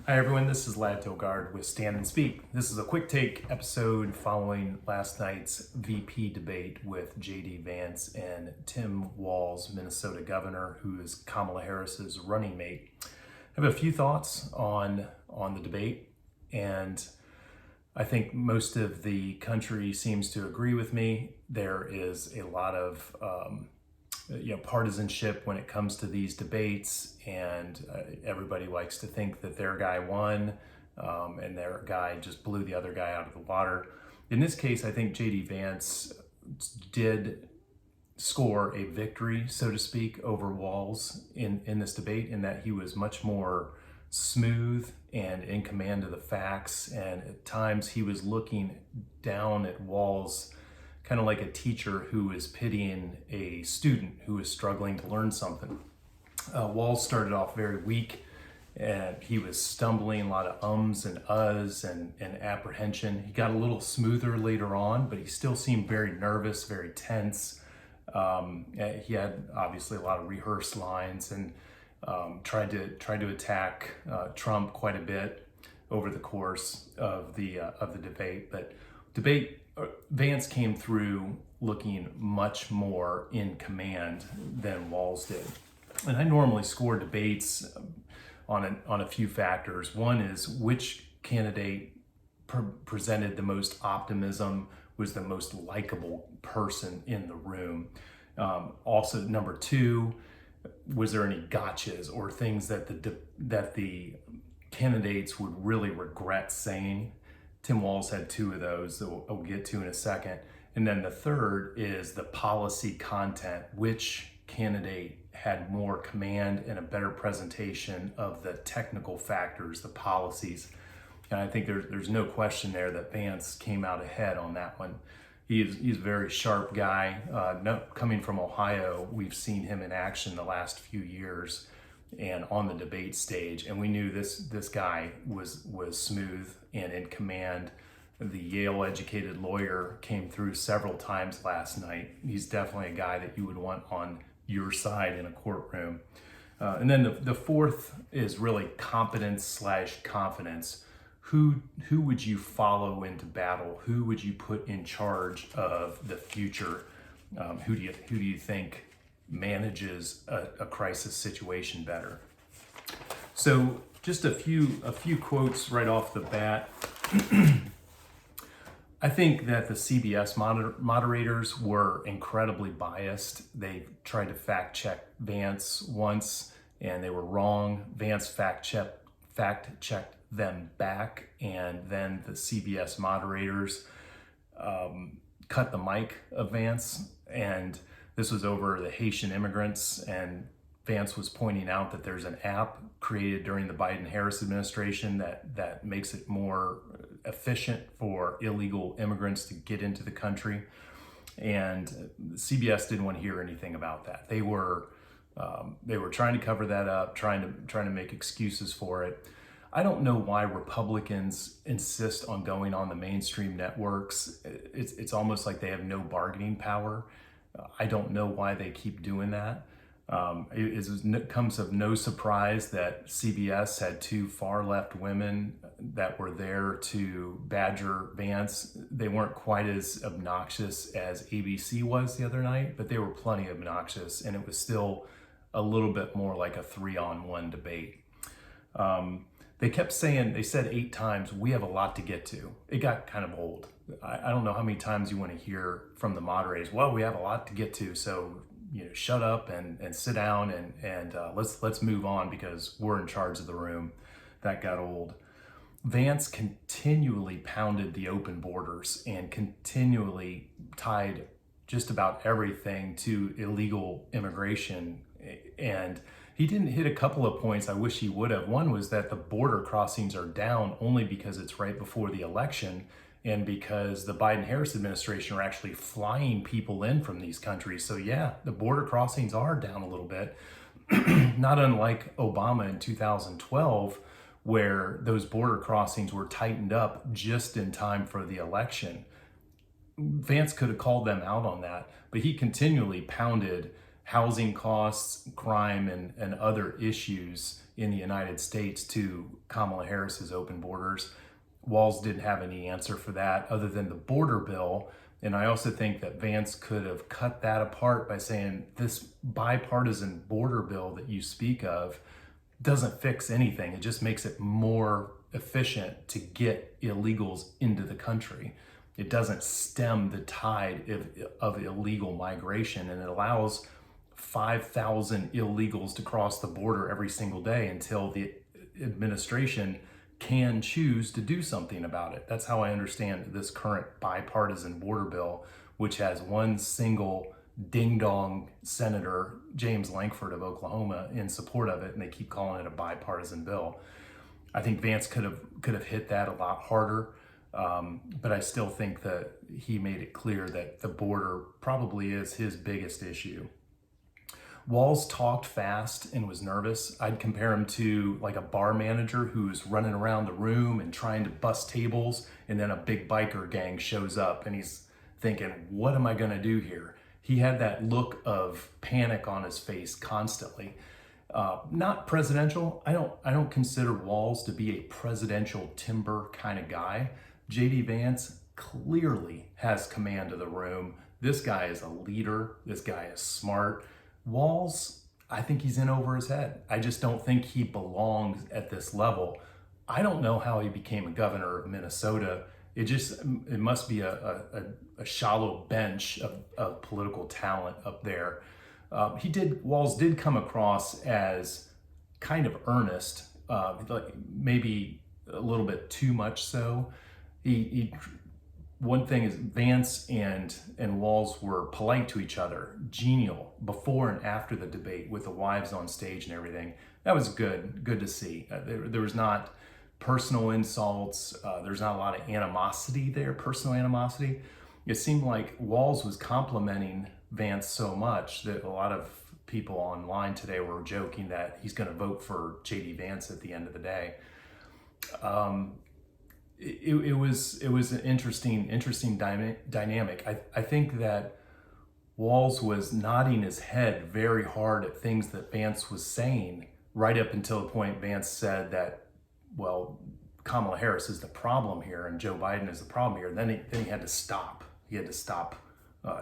Hi everyone, this is Lad Tilgard with Stand and Speak. This is a quick take episode following last night's VP debate with J.D. Vance and Tim Walz, Minnesota governor, who is Kamala Harris's running mate. I have a few thoughts on the debate, and I think most of the country seems to agree with me. There is a lot of partisanship when it comes to these debates, and everybody likes to think that their guy won and their guy just blew the other guy out of the water. In this case, I think J.D. Vance did score a victory, so to speak, over Walz in this debate, in that he was much more smooth and in command of the facts, and at times he was looking down at Walz kind of like a teacher who is pitying a student who is struggling to learn something. Walz started off very weak, and he was stumbling, a lot of ums and uhs and apprehension. He got a little smoother later on, but he still seemed very nervous, very tense. He had obviously a lot of rehearsed lines and tried to attack Trump quite a bit over the course of the debate. But Vance came through looking much more in command than Walz did. And I normally score debates on a few factors. One is which candidate presented the most optimism, was the most likable person in the room. Also, number two, was there any gotchas or things that the candidates would really regret saying? Tim Walz had two of those that we'll get to in a second. And then the third is the policy content. Which candidate had more command and a better presentation of the technical factors, the policies? And I think there's no question there that Vance came out ahead on that one. He's a very sharp guy. Coming from Ohio, we've seen him in action the last few years and on the debate stage, and we knew this guy was smooth and in command. The Yale educated lawyer came through several times last night. He's definitely a guy that you would want on your side in a courtroom. And then the fourth is really competence/confidence. Who would you follow into battle? Who would you put in charge of the future? Who do you think manages a crisis situation better? So just a few quotes right off the bat. I think that the CBS moderators were incredibly biased. They tried to fact check Vance once and they were wrong. Vance fact checked them back, and then the CBS moderators cut the mic of Vance, and this was over the Haitian immigrants, and Vance was pointing out that there's an app created during the Biden-Harris administration that makes it more efficient for illegal immigrants to get into the country. And CBS didn't want to hear anything about that. They were trying to cover that up, trying to make excuses for it. I don't know why Republicans insist on going on the mainstream networks. It's almost like they have no bargaining power. I don't know why they keep doing that. It comes of no surprise that CBS had two far left women that were there to badger Vance. They weren't quite as obnoxious as ABC was the other night, but they were plenty obnoxious, and it was still a little bit more like a 3-on-1 debate. They kept saying, they said 8 times, "We have a lot to get to." It got kind of old. I don't know how many times you want to hear from the moderators, "Well, we have a lot to get to, so shut up and sit down and let's move on because we're in charge of the room." That got old. Vance continually pounded the open borders and continually tied just about everything to illegal immigration, and he didn't hit a couple of points I wish he would have. One was that the border crossings are down only because it's right before the election and because the Biden-Harris administration are actually flying people in from these countries. So yeah, the border crossings are down a little bit, not unlike Obama in 2012, where those border crossings were tightened up just in time for the election. Vance could have called them out on that, but he continually pounded housing costs, crime, and other issues in the United States to Kamala Harris's open borders. Walz didn't have any answer for that other than the border bill. And I also think that Vance could have cut that apart by saying this bipartisan border bill that you speak of doesn't fix anything. It just makes it more efficient to get illegals into the country. It doesn't stem the tide of illegal migration, and it allows 5,000 illegals to cross the border every single day until the administration can choose to do something about it. That's how I understand this current bipartisan border bill, which has one single ding-dong senator, James Lankford of Oklahoma, in support of it, and they keep calling it a bipartisan bill. I think Vance could have hit that a lot harder, but I still think that he made it clear that the border probably is his biggest issue. Walz talked fast and was nervous. I'd compare him to like a bar manager who's running around the room and trying to bust tables, and then a big biker gang shows up and he's thinking, what am I gonna do here? He had that look of panic on his face constantly. Not presidential. I don't consider Walz to be a presidential timber kind of guy. JD Vance clearly has command of the room. This guy is a leader. This guy is smart. Walz, I think he's in over his head. I just don't think he belongs at this level. I don't know how he became a governor of Minnesota. It must be a shallow bench of political talent up there. Walz did come across as kind of earnest, like maybe a little bit too much so. One thing is Vance and Walz were polite to each other, genial before and after the debate with the wives on stage and everything. That was good to see. There was not personal insults. There's not a lot of animosity there, personal animosity. It seemed like Walz was complimenting Vance so much that a lot of people online today were joking that he's going to vote for JD Vance at the end of the day. It was an interesting dynamic. I think that Walz was nodding his head very hard at things that Vance was saying right up until the point Vance said that, well, Kamala Harris is the problem here and Joe Biden is the problem here. Then he had to stop. He had to stop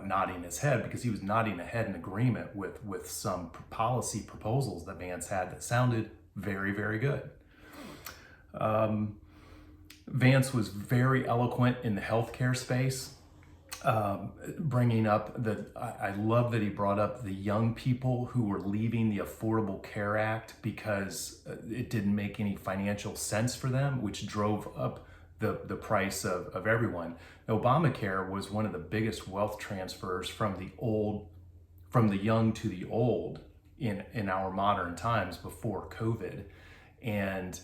nodding his head because he was nodding ahead in agreement with some policy proposals that Vance had that sounded very, very good. Vance was very eloquent in the healthcare space, bringing up I love that he brought up the young people who were leaving the Affordable Care Act because it didn't make any financial sense for them, which drove up the price of everyone. Obamacare was one of the biggest wealth transfers from the young to the old in our modern times before COVID. And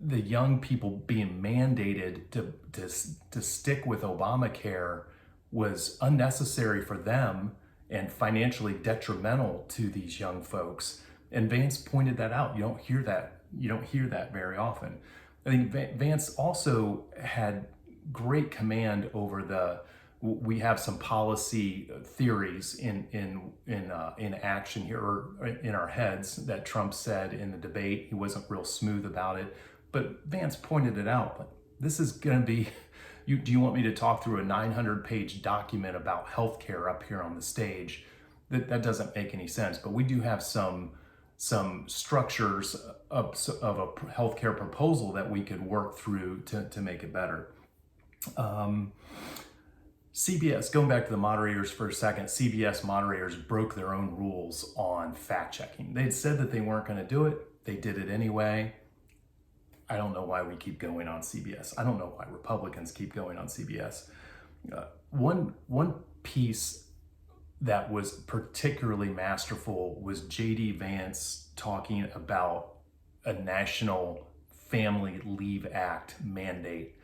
the young people being mandated to stick with Obamacare was unnecessary for them and financially detrimental to these young folks. And Vance pointed that out. You don't hear that very often. I think Vance also had great command over we have some policy theories in action here, or in our heads, that Trump said in the debate. He wasn't real smooth about it, but Vance pointed it out. Like, this is going to be, do you want me to talk through a 900-page document about healthcare up here on the stage? That doesn't make any sense. But we do have some structures of a healthcare proposal that we could work through to make it better. CBS, going back to the moderators for a second, CBS moderators broke their own rules on fact checking. They'd said that they weren't going to do it. They did it anyway. I don't know why we keep going on CBS. I don't know why Republicans keep going on CBS. One piece that was particularly masterful was JD Vance talking about a National Family Leave Act mandate.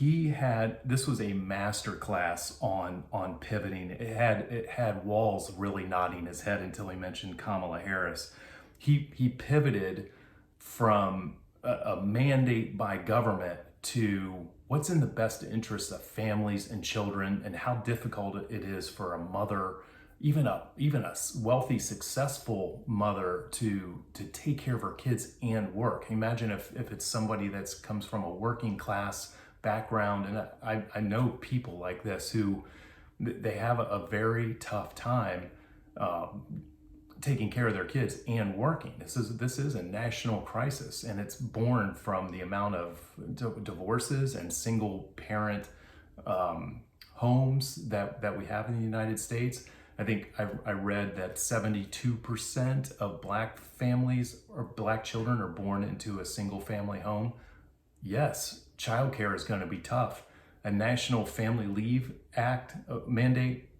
This was a master class on pivoting. It had Walz really nodding his head until he mentioned Kamala Harris. He pivoted from a mandate by government to what's in the best interest of families and children, and how difficult it is for a mother even a wealthy, successful mother to take care of her kids and work. Imagine if it's somebody that comes from a working class background, and I know people like this who they have a very tough time taking care of their kids and working. This is a national crisis, and it's born from the amount of divorces and single parent homes that we have in the United States. I think I read that 72% of Black families or Black children are born into a single family home. Yes, childcare is going to be tough. A National Family Leave Act mandate,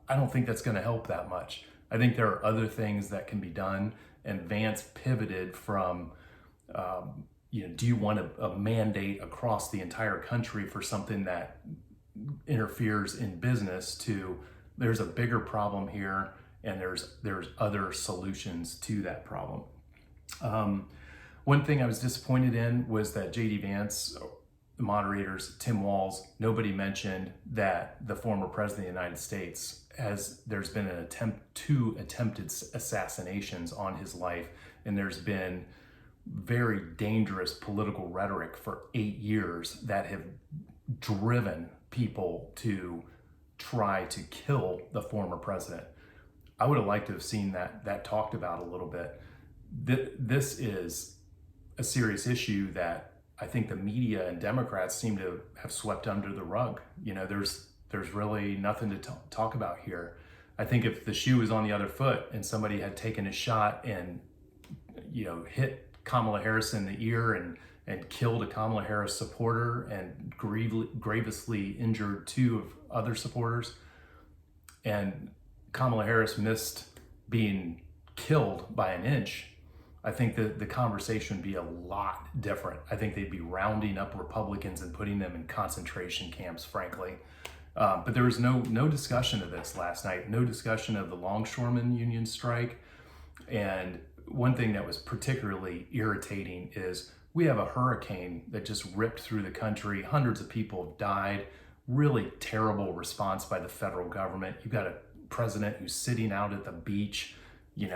I don't think that's going to help that much. I think there are other things that can be done, and Vance pivoted from, do you want a mandate across the entire country for something that interferes in business, to there's a bigger problem here, and there's other solutions to that problem. One thing I was disappointed in was that JD Vance, the moderators, Tim Walz, nobody mentioned that the former president of the United States, there's been two attempted assassinations on his life, and there's been very dangerous political rhetoric for 8 years that have driven people to try to kill the former president. I would have liked to have seen that talked about a little bit. This is a serious issue that I think the media and Democrats seem to have swept under the rug. There's really nothing to talk about here. I think if the shoe was on the other foot and somebody had taken a shot and hit Kamala Harris in the ear and killed a Kamala Harris supporter and grievously injured 2 of other supporters, and Kamala Harris missed being killed by an inch, I think that the conversation would be a lot different. I think they'd be rounding up Republicans and putting them in concentration camps, frankly. But there was no discussion of this last night, no discussion of the longshoremen union strike. And one thing that was particularly irritating is we have a hurricane that just ripped through the country. Hundreds of people have died. Really terrible response by the federal government. You've got a president who's sitting out at the beach,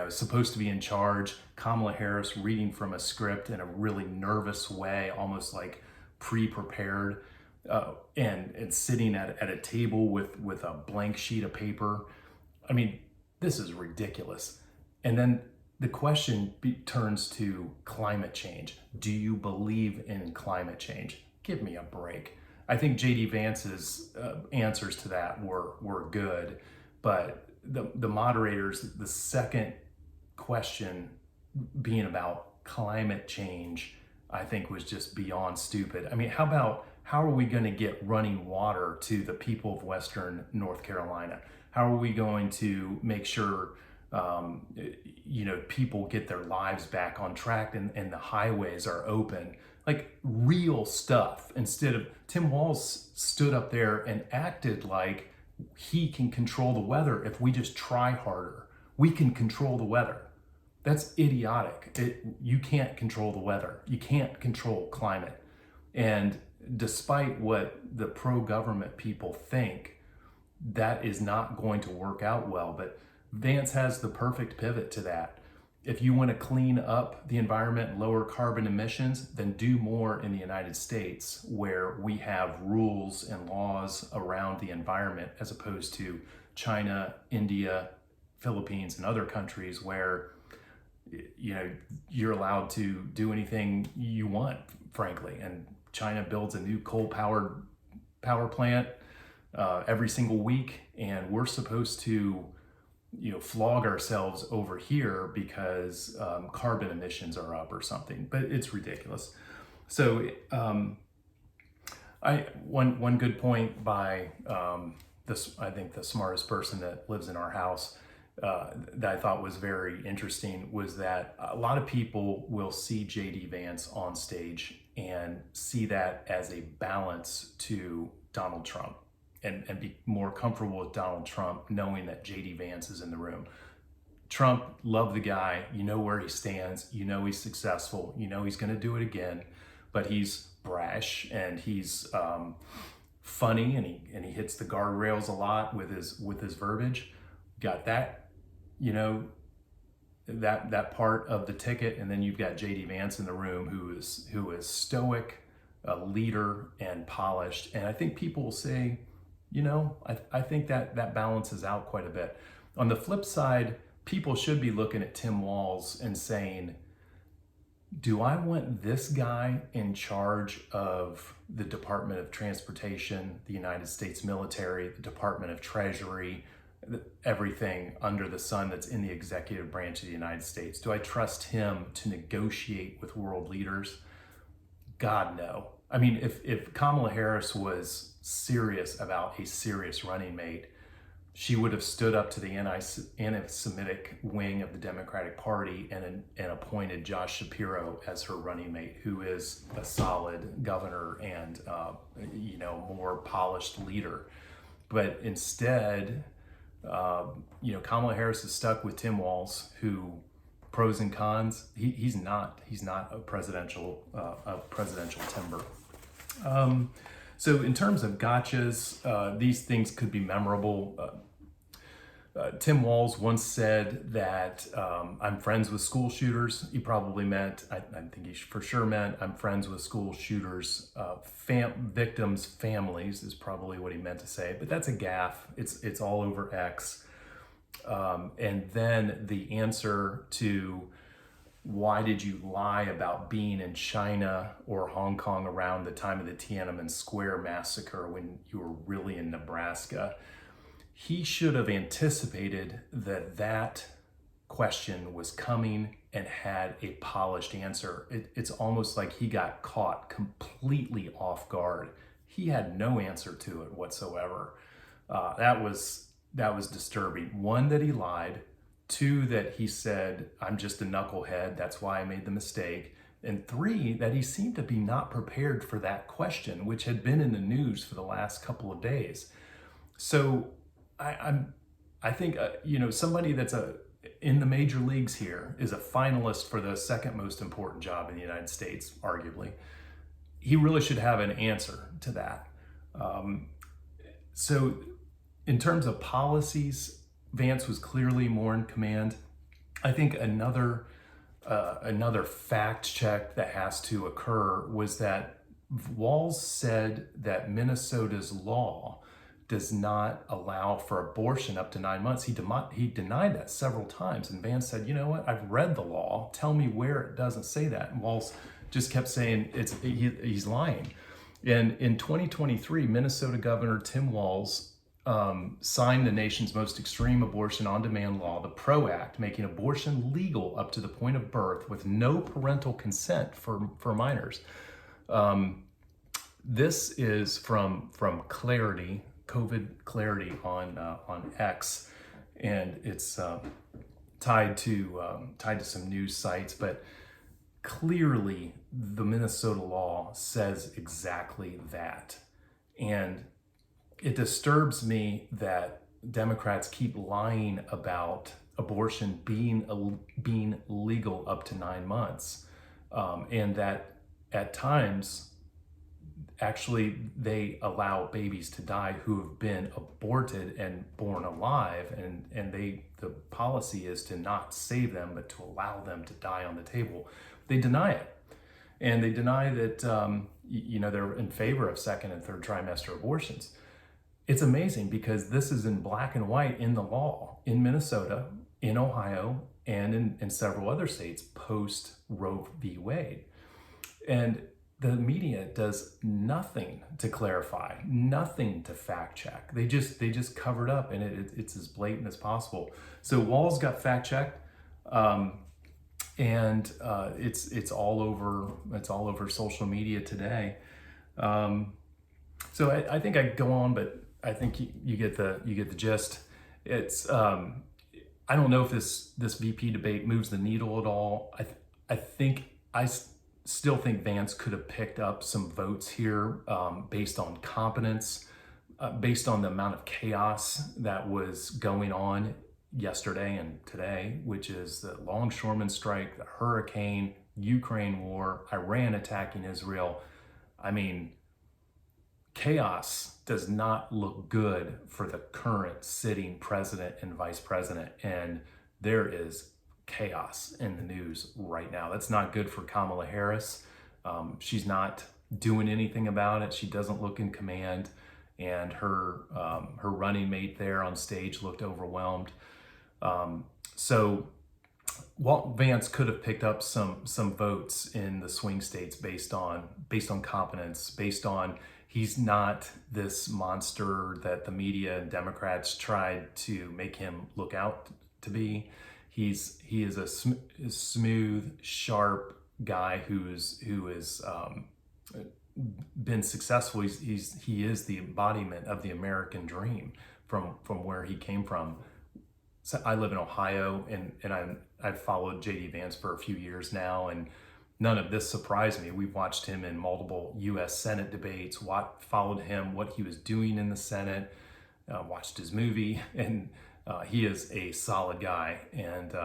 supposed to be in charge. Kamala Harris reading from a script in a really nervous way, almost like pre-prepared, and sitting at a table with a blank sheet of paper. I mean, this is ridiculous. And then the question turns to climate change. Do you believe in climate change? Give me a break. I think JD Vance's answers to that were good, but the moderators, the second question being about climate change, I think was just beyond stupid. I mean, how are we going to get running water to the people of Western North Carolina? How are we going to make sure people get their lives back on track and the highways are open? Like real stuff. Instead of, Tim Walz stood up there and acted like he can control the weather if we just try harder. We can control the weather. That's idiotic. You can't control the weather. You can't control climate. And despite what the pro-government people think, that is not going to work out well. But Vance has the perfect pivot to that. If you want to clean up the environment and lower carbon emissions, then do more in the United States, where we have rules and laws around the environment, as opposed to China, India, Philippines, and other countries where you're allowed to do anything you want, frankly. And China builds a new coal-powered power plant every single week, and we're supposed to flog ourselves over here because carbon emissions are up or something. But it's ridiculous. So one good point by I think the smartest person that lives in our house that I thought was very interesting was that a lot of people will see JD Vance on stage and see that as a balance to Donald Trump, and be more comfortable with Donald Trump knowing that JD Vance is in the room. Trump, love the guy, where he stands, he's successful, he's going to do it again, but he's brash and he's funny, and he hits the guardrails a lot with his verbiage. got that, you know, that part of the ticket, and then you've got JD Vance in the room who is stoic, a leader, and polished. And I think people will say, you know, I think that balances out quite a bit. On the flip side, people should be looking at Tim Walz and saying, do I want this guy in charge of the Department of Transportation, the United States military, the Department of Treasury, everything under the sun that's in the executive branch of the United States? Do I trust him to negotiate with world leaders? God, no. I mean, if Kamala Harris was serious about a serious running mate, she would have stood up to the anti-Semitic wing of the Democratic Party and appointed Josh Shapiro as her running mate, who is a solid governor and more polished leader. But instead, Kamala Harris is stuck with Tim Walz, who, pros and cons, he's not a presidential timber. So in terms of gotchas, these things could be memorable. Tim Walz once said that I'm friends with school shooters. He probably meant, I think he for sure meant, I'm friends with school shooters. Victims' families is probably what he meant to say, but that's a gaffe. It's all over X. And then the answer to why did you lie about being in China or Hong Kong around the time of the Tiananmen Square massacre when you were really in Nebraska? He should have anticipated that question was coming and had a polished answer. It's almost like he got caught completely off guard. He had no answer to it whatsoever. That was disturbing. One, that he lied. Two, that he said, I'm just a knucklehead, that's why I made the mistake. And three, that he seemed to be not prepared for that question, which had been in the news for the last couple of days. So I think somebody that's in the major leagues here is a finalist for the second most important job in the United States, arguably. He really should have an answer to that. So in terms of policies, Vance was clearly more in command. I think another fact check that has to occur was that Walz said that Minnesota's law does not allow for abortion up to 9 months. He denied that several times, and Vance said, you know what, I've read the law, tell me where it doesn't say that. And Walz just kept saying he's lying. And in 2023, Minnesota Governor Tim Walz signed the nation's most extreme abortion on-demand law, the PRO Act, making abortion legal up to the point of birth with no parental consent for minors. This is from Clarity, COVID Clarity on X, and it's tied to some news sites. But clearly, the Minnesota law says exactly that, and it disturbs me that Democrats keep lying about abortion being legal up to 9 months, and that at times, actually, they allow babies to die who have been aborted and born alive, and the policy is to not save them, but to allow them to die on the table. They deny it, and they deny that they're in favor of second and third trimester abortions. It's amazing because this is in black and white in the law in Minnesota, in Ohio, and in several other states post Roe v. Wade. And the media does nothing to clarify, nothing to fact check. They just cover it up, and it's as blatant as possible. So Walz got fact checked, and it's all over social media today. So I think I go on, but I think you get the gist. It's I don't know if this VP debate moves the needle at all. I still think Vance could have picked up some votes here based on competence, based on the amount of chaos that was going on yesterday and today, which is the longshoreman strike, the hurricane, Ukraine war, Iran attacking Israel. I mean, chaos does not look good for the current sitting president and vice president. And there is chaos in the news right now. That's not good for Kamala Harris. She's not doing anything about it. She doesn't look in command. And her running mate there on stage looked overwhelmed. So Vance could have picked up some votes in the swing states based on competence, based on he's not this monster that the media and Democrats tried to make him look out to be. He is a smooth, sharp guy who is been successful. He is the embodiment of the American dream from where he came from. So I live in Ohio, and I've followed JD Vance for a few years now, and none of this surprised me. We've watched him in multiple U.S. Senate debates, followed him, what he was doing in the Senate, watched his movie, and he is a solid guy, and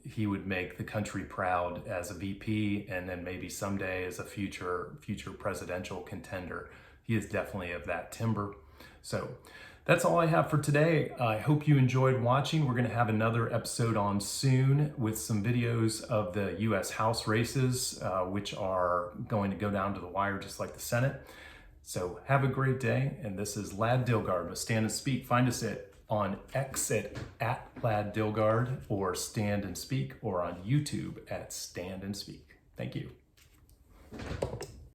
he would make the country proud as a VP, and then maybe someday as a future presidential contender. He is definitely of that timber. So that's all I have for today. I hope you enjoyed watching. We're going to have another episode on soon with some videos of the U.S. House races, which are going to go down to the wire just like the Senate. So have a great day. And this is Lad Dilgard with Stand and Speak. Find us on X at Lad Dilgard, or Stand and Speak, or on YouTube at Stand and Speak. Thank you.